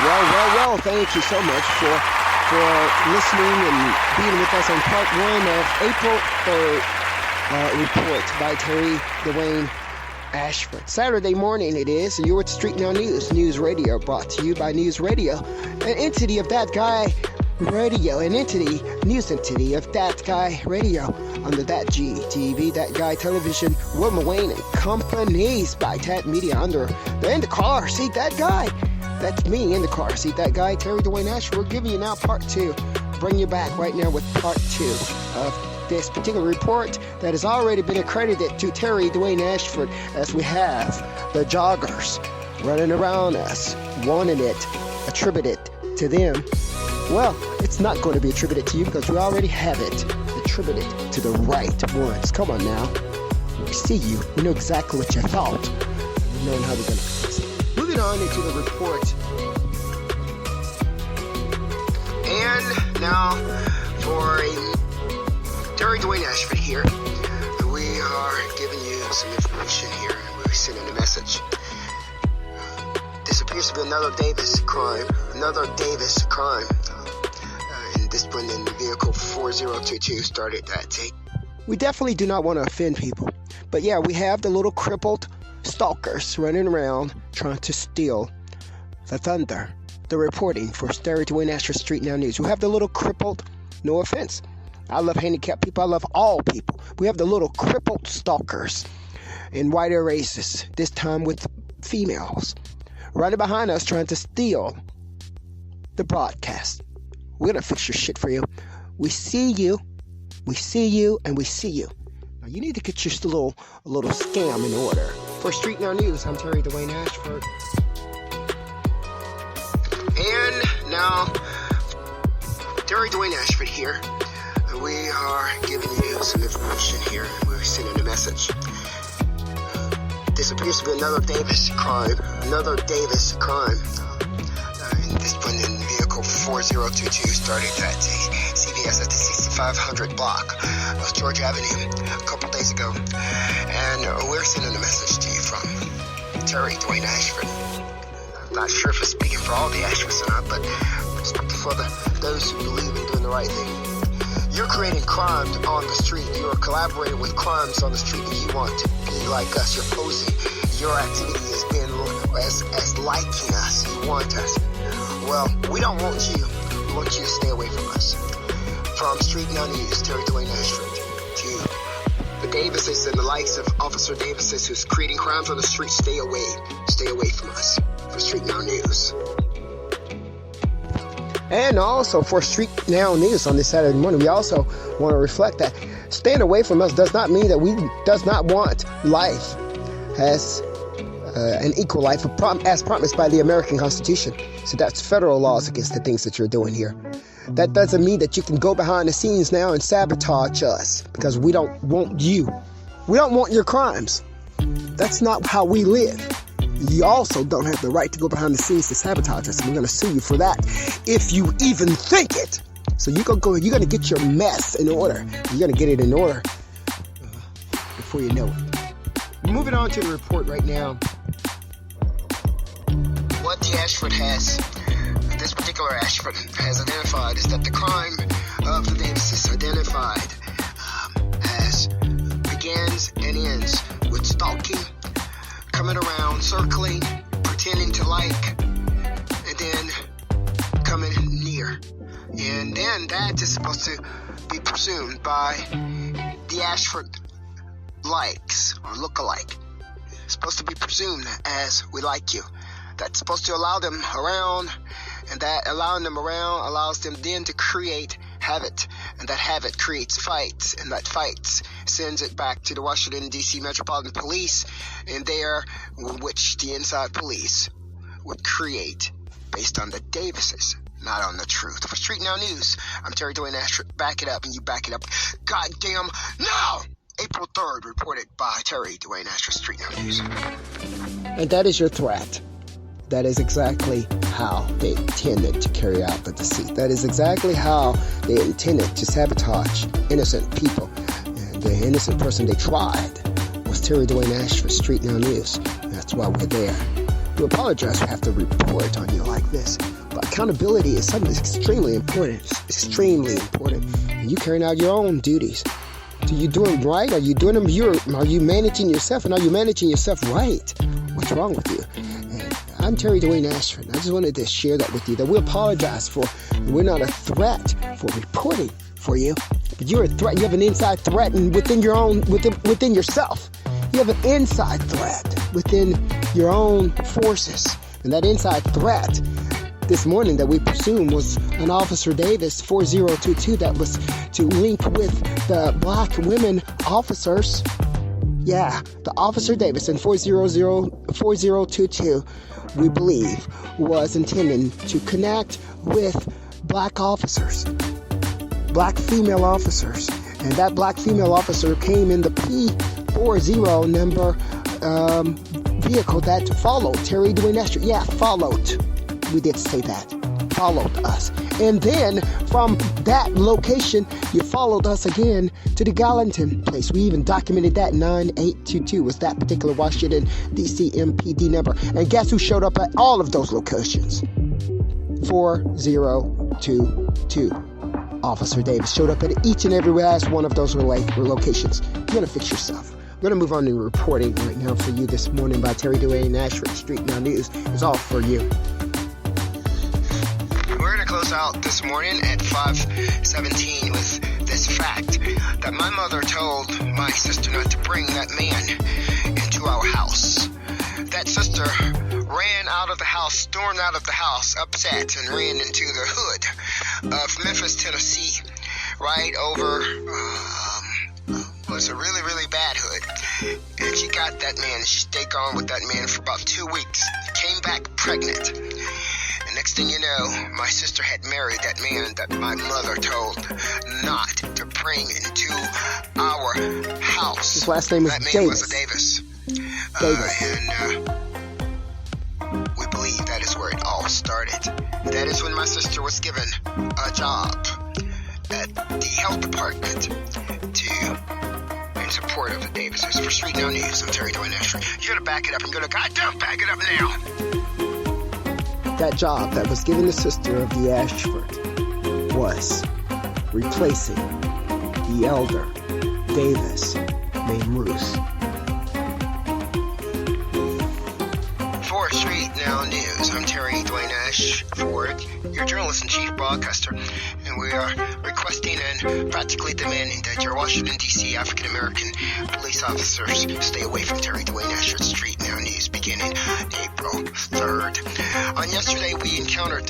Well, thank you so much for listening and being with us on part 1 of April 3rd report by terry-dwayne-ashford. Saturday morning it is, and you're with StreetNOW News, NewsRadio, brought to you by NewsRadio, an entity of DatGuY Radio, news entity of DatGuY Radio, under DatGuY TV, DatGuY Television, Wilma Wayne and Companies by Tat Media, under the Indacarseat, DatGuY. That's me in the car seat, that guy, Terry-Dwayne-Ashford. We're giving you now part 2. Bring you back right now with part 2 of this particular report that has already been accredited to Terry-Dwayne-Ashford, as we have the joggers running around us, wanting it attributed to them. Well, it's not going to be attributed to you because we already have it attributed to the right ones. Come on now. We see you. We know exactly what you thought. We know how we're going to fix it. Moving on into the report. And now for Terry-Dwayne-Ashford here. We are giving you some information here, and we're sending a message. This appears to be another Davis crime. And this one in vehicle 4022 started that day. We definitely do not want to offend people. But yeah, we have the little crippled stalkers running around trying to steal the thunder, the reporting for Terry-Dwayne-Ashford StreetNOW News. We have the little crippled, no offense, I love handicapped people, I love all people. We have the little crippled stalkers in whiter races, this time with females, running behind us trying to steal the broadcast. We're gonna fix your shit for you. We see you, and we see you. Now you need to get your little scam in order. For StreetNOW News, I'm Terry-Dwayne-Ashford. And now, Terry-Dwayne-Ashford here. We are giving you some information here. We're sending a message. This appears to be another Davis crime. And this one in vehicle 4022 started at CVS at the 6500 block of George Avenue a couple days ago. And we're sending a message to you from Terry-Dwayne-Ashford. I'm not sure if it's speaking for all the Ashfords or not, but speaking for those who believe in doing the right thing. You're creating crimes on the street. You are collaborating with crimes on the street, and you want to be like us. You're posing your activity as being as liking us. You want us. Well, we don't want you. We want you to stay away from us. From StreetNOW News, Terry-Dwayne-Ashford, to the Davises and the likes of Officer Davises who's creating crimes on the street, stay away from us. For StreetNOW News. And also for StreetNOW News on this Saturday morning, we also want to reflect that staying away from us does not mean that we does not want life as an equal life as promised by the American Constitution. So that's federal laws against the things that you're doing here. That doesn't mean that you can go behind the scenes now and sabotage us because we don't want you. We don't want your crimes. That's not how we live. You also don't have the right to go behind the scenes to sabotage us. And we're going to sue you for that if you even think it. So you're going to get your mess in order. You're going to get it in order before you know it. Moving on to the report right now. What the Ashford this particular Ashford has identified is that the crime of the Davises identified as begins and ends with stalking, coming around, circling, pretending to like, and then coming near. And then that is supposed to be presumed by the Ashford likes or look-alike. It's supposed to be presumed as we like you. That's supposed to allow them around, and that allowing them around allows them then to create havoc, and that havoc creates fights, and that fights sends it back to the Washington, D.C. Metropolitan Police, and there, which the inside police would create based on the Davises, not on the truth. For StreetNOW News, I'm Terry-Dwayne-Ashford. Back it up, and you back it up. Goddamn now! April 3rd, reported by Terry-Dwayne-Ashford, StreetNOW News. And that is your threat. That is exactly how they intended to carry out the deceit. That is exactly how they intended to sabotage innocent people. And the innocent person they tried was Terry-Dwayne-Ashford, StreetNOW News. That's why we're there. We apologize for having to report on you like this. But accountability is something that's extremely important. It's extremely important. And you carrying out your own duties. Are you doing right? Are you doing them? Are you managing yourself? And are you managing yourself right? What's wrong with you? And I'm Terry-Dwayne-Ashford. I just wanted to share that with you. That we apologize for. We're not a threat for reporting for you. But you're a threat. You have an inside threat within your own, within yourself. You have an inside threat within your own forces. And that inside threat this morning that we presume was an Officer Davis 4022 that was to link with the black women officers. Yeah, the Officer Davis in 4022 we believe was intending to connect with black officers, black female officers. And that black female officer came in the P40 number vehicle that followed Terry-Dwayne-Ashford. Yeah, followed. We did say that. Followed us. And then from that location, you followed us again to the Gallatin place. We even documented that 9822 was that particular Washington, D.C. MPD number. And guess who showed up at all of those locations? 4022. Officer Davis showed up at each and every last one of those locations. You're going to fix yourself. I'm going to move on to reporting right now for you this morning by Terry-Dwayne-Ashford, StreetNOW News. It's all for you. We're going to close out this morning at 5:17 with this fact that my mother told my sister not to bring that man into our house. That sister ran out of the house, stormed out of the house, upset, and ran into the hood of Memphis, Tennessee, right over, was a really, really bad hood. And she got that man, and she stayed gone with that man for about 2 weeks. Came back pregnant. And next thing you know, my sister had married that man that my mother told not to bring into our house. His last name is Davis. That man was a Davis. And we believe that is where it all started. That is when my sister was given a job at the health department in support of the Davises. For StreetNOW News, I'm Terry-Dwayne-Ashford. You're going to back it up. I'm going to goddamn back it up now. That job that was given the sister of the Ashford was replacing the elder Davis named Ruth. For StreetNOW News, I'm Terry-Dwayne-Ashford, your journalist-in-chief broadcaster, and we are requesting and practically demanding that your Washington, D.C. African-American police officers stay away from Terry-Dwayne-Ashford's StreetNOW News beginning April 3rd. On yesterday, we encountered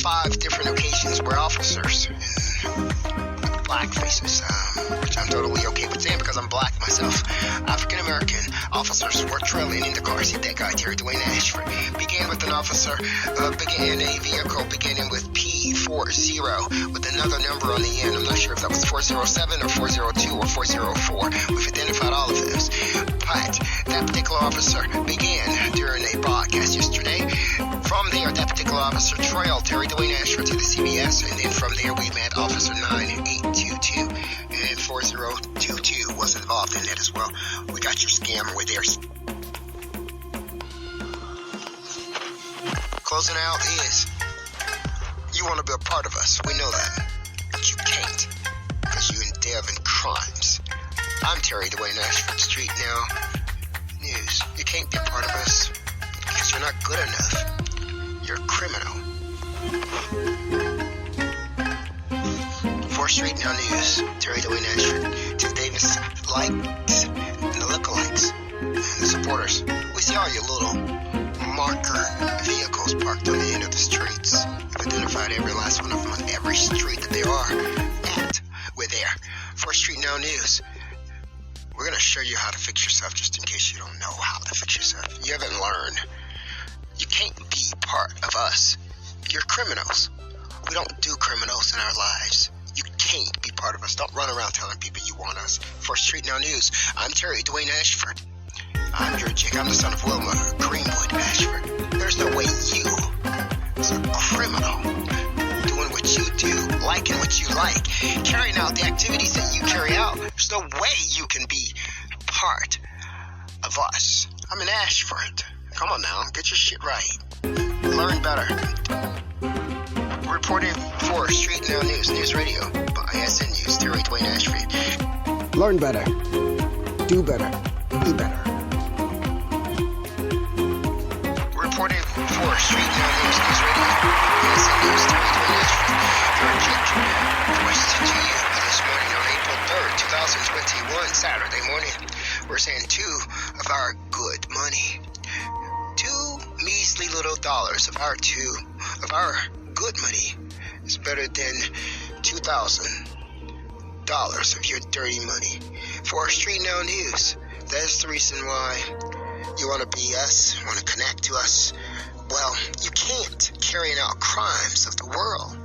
5 different occasions where officers black faces, which I'm totally okay with saying because I'm black myself. African-American officers were trailing Indacarseat, DatGuY, Terry-Dwayne-Ashford. Began with an officer, began a vehicle beginning with P40 with another number on the end. I'm not sure if that was 407 or 402 or 404. We've identified all of those. But that particular officer began during a broadcast yesterday. From there, that particular officer trailed Terry-Dwayne-Ashford to the CBS, and then from there we met Officer 9822, and 4022 was involved in that as well. We got your scammer with theirs. Closing out is, you want to be a part of us. We know that. But you can't, because you endeavor in crimes. I'm Terry-Dwayne-Ashford, StreetNOW News. You can't be a part of us because you're not good enough. You're a criminal. For StreetNOW News, Terry-Dwayne-Ashford, to Davis likes and the lookalikes and the supporters. We see all your little marker vehicles parked on the end of the streets. We've identified every last one of them on every street that they are at. We're there. For StreetNOW News, we're going to show you how to fix yourself just in case you don't know how to fix yourself. You haven't learned. You can't be part of us. You're criminals. We don't do criminals in our lives. You can't be part of us. Don't run around telling people you want us. For StreetNOW News, I'm Terry-Dwayne-Ashford. I'm your chick. I'm the son of Wilma Greenwood Ashford. There's no way you, as a criminal, doing what you do, liking what you like, carrying out the activities that you carry out, there's no way you can be part of us. I'm an Ashford. Come on now, get your shit right. Learn better. Reporting for StreetNOW News, News Radio by SNnews, Terry-Dwayne-Ashford. Learn better. Do better. Be better. Reporting for StreetNOW News, News Radio by SNnews, Terry-Dwayne-Ashford. Your pick voiced to you this morning on April 3rd, 2021, Saturday morning. We're saying two of our good money. $2 measly little dollars of our good money is better than $2,000 of your dirty money. For StreetNOW News, that's the reason why you want to be us, want to connect to us. Well, you can't carrying out crimes of the world,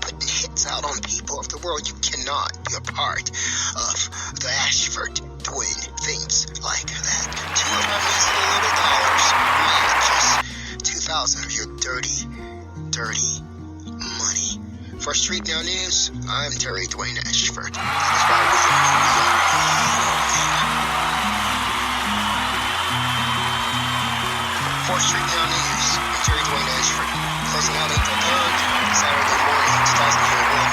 putting hits out on people of the world. You cannot be a part of the Ashford doing things like that. Two of our measly little dollars, not just 2,000 of your dirty money. For StreetNOW News, I'm Terry-Dwayne-Ashford. That's why we For StreetNOW News, I'm Terry-Dwayne-Ashford. Closing out April 3rd, Saturday morning, 2021.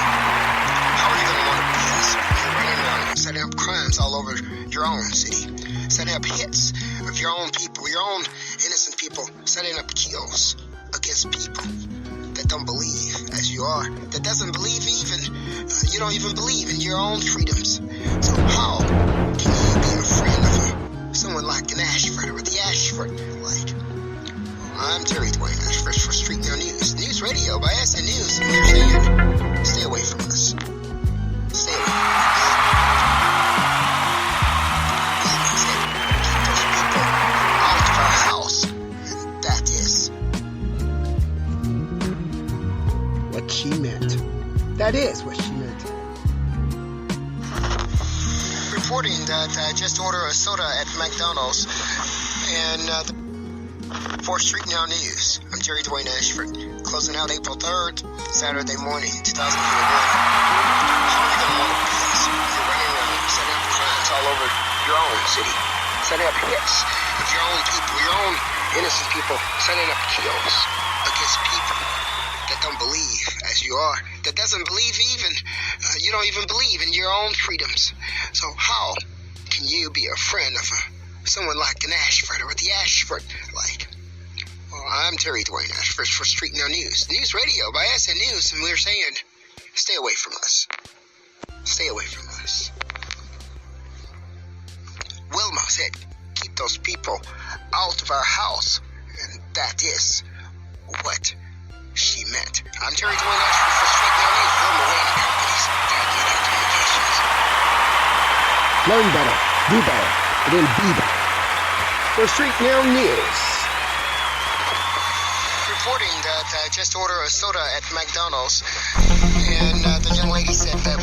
How are you going to want to be us? You're running around setting up crimes all over your own city, setting up hits of your own people, your own innocent people, setting up kills against people that don't believe as you are, that doesn't believe you don't even believe in your own freedoms. So how can you be a friend of someone like an Ashford or the Ashford? Like, I'm Terry-Dwayne-Ashford for StreetNOW News, News Radio by SNnews, and we're saying, stay away from us. Stay away from us. He said, keep those people out of our house, and that is What she meant. That is what she meant. Reporting that I just ordered a soda at McDonald's, and for StreetNOW News, I'm Terry-Dwayne-Ashford. Closing out April 3rd, Saturday morning, 2021. How are you going to want to be us? You're running around setting up crimes all over your own city, setting up hits of your own people, your own innocent people, setting up kills against people that don't believe as you are, that doesn't believe you don't even believe in your own freedoms. So how can you be a friend of someone like an Ashford or the Ashford? Like, well, I'm Terry-Dwayne-Ashford for StreetNOW News, News Radio by SNnews, and we're saying, stay away from us. Stay away from us. Wilma said, keep those people out of our house, and that is what she meant. I'm Terry-Dwayne-Ashford for StreetNOW News, Wilma Wayne Companies, DatGuY Communications. Learn better. Do better. And then be better. For StreetNOW News. Reporting that I just ordered a soda at McDonald's, and the young lady said that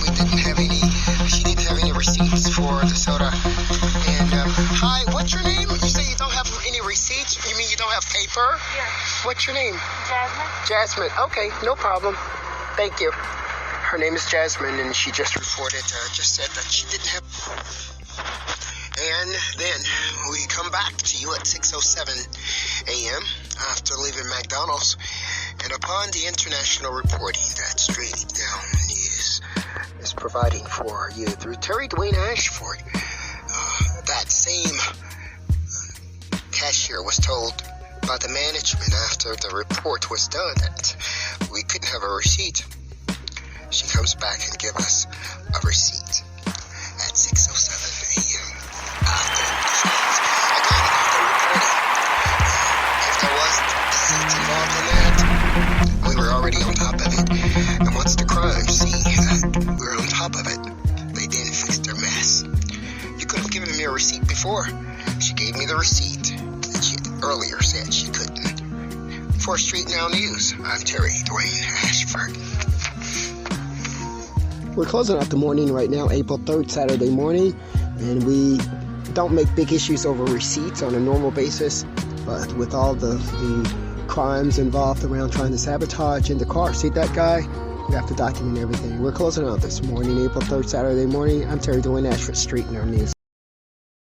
she didn't have any receipts for the soda. And hi, what's your name? You say you don't have any receipts? You mean you don't have paper? Yeah. What's your name? Jasmine. Jasmine. Okay, no problem. Thank you. Her name is Jasmine, and she just just said that she didn't have. And then we come back to you at 6:07 a.m. after leaving McDonald's, and upon the international reporting that StreetNOW News is providing for you through Terry-Dwayne-Ashford, that same cashier was told by the management after the report was done that we couldn't have a receipt. She comes back and gives us a receipt at 6:07 a.m. after the fact. Again, the reporting, if there was receipts involved in that, we were already on top of it. And once the crime see that we were on top of it, they then fixed their mess. You could have given me a receipt before. She gave me the receipt that she earlier said she couldn't. For StreetNOW News, I'm Terry-Dwayne-Ashford. We're closing out the morning right now, April 3rd, Saturday morning, and we don't make big issues over receipts on a normal basis, but with all the crimes involved around trying to sabotage Indacarseat, that guy, we have to document everything. We're closing out this morning, April 3rd, Saturday morning. I'm Terry-Dwayne-Ashford, StreetNOW News.